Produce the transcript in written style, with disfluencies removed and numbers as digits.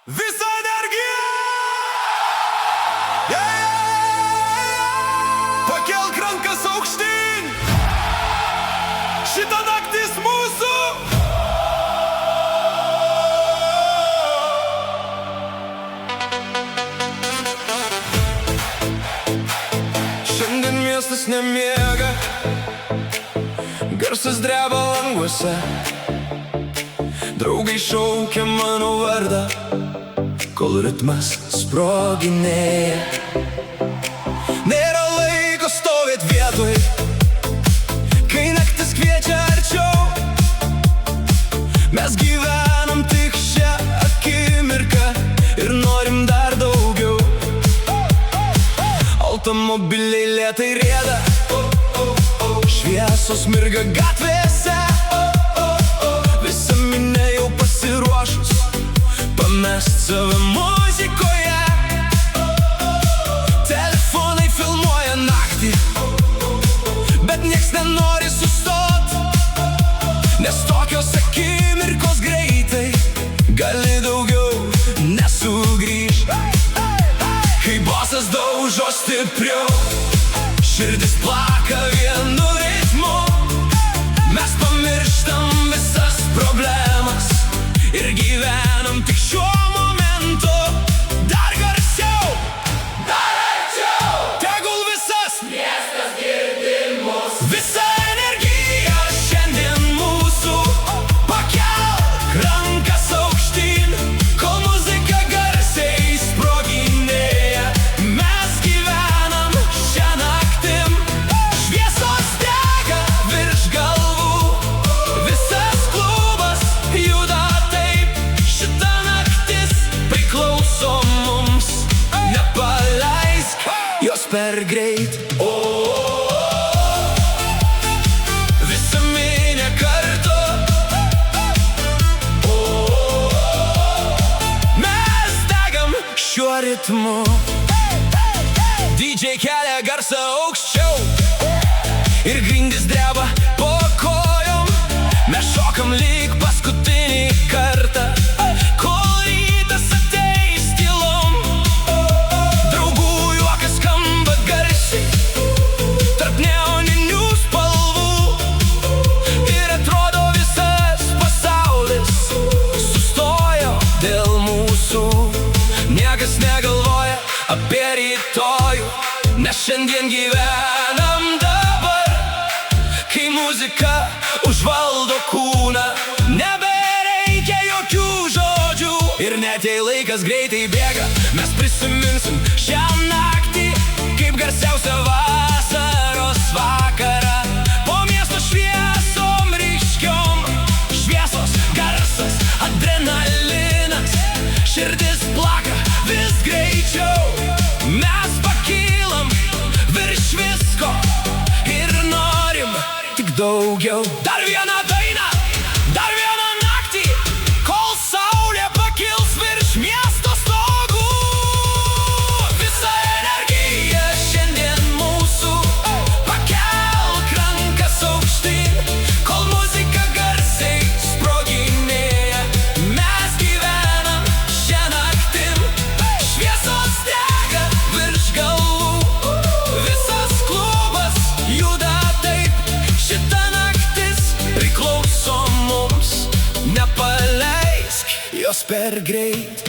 Visa energija! Pakelk rankas aukštyn! Šita naktis mūsų! Šiandien miestas nemiega, garsas dreba languose, draugai šaukia mano vardą, kol ritmas sproginėja. Nėra laiko stovėt vietoj, kai naktis kviečia arčiau. Mes gyvenam tik šią akimirką ir norim dar daugiau. Automobiliai lėtai rieda, šviesos mirga gatvėse, visa minia jau pasiruošus pamest save muzikoje. Telefonai filmuoja naktį, bet nieks nenori sustot, nes tokios akimirkos greitai gali daugiau nesugrįš. Kai bosas daužo stipriau, širdis plaka vienu ritmu, mes pamirštam visas problemas ir gyvenam tik šiuo momentu. Dar garsiau, dar arčiau, tegul visas miestas girdi mus. Visa energija šiandien mūsų, pakelk rankas aukštyn, kol muzika garsiai sproginėja. Mes gyvenam šią naktim, šviesos dega virš galvų, visas klubas juda taip. Šita naktis priklauso mums, nepaleisk jos per greit. Visa minia kartu, mes degam šiuo ritmu. DJ kelia garsą aukščiau ir grindys dreba po kojom. Mes šokam lyg paskutinį kartą, kol rytas ateis tylom. Draugų juokas skamba garsiai tarp neoninių spalvų, ir atrodo visas pasaulis sustojo dėl mūsų. Niekas negalvoja apie rytojų, nes šiandien gyvenam dabar. Kai muzika užvaldo kūną, nebereikia jokių žodžių, ir net jei laikas greitai bėga, mes prisiminsim šią naktį kaip garsiausią vasaros vakarą. Po miesto šviesom ryškiom, šviesos, garsas, adrenalinas, širdis plaka vis greičiau. Mes pakylam virš visko ir norim tik daugiau. Dar vieną dainą, dar vieną naktį, kol saulė pakils virš miesto stogų. Visa energija šiandien mūsų, pakelk rankas aukštyn, kol muzika garsiai sproginėja. Mes gyvenam šią naktim, šviesos dega virš galvų, visas klubas juda taip. Šita naktis priklauso mums, nepaleisk jos per greit.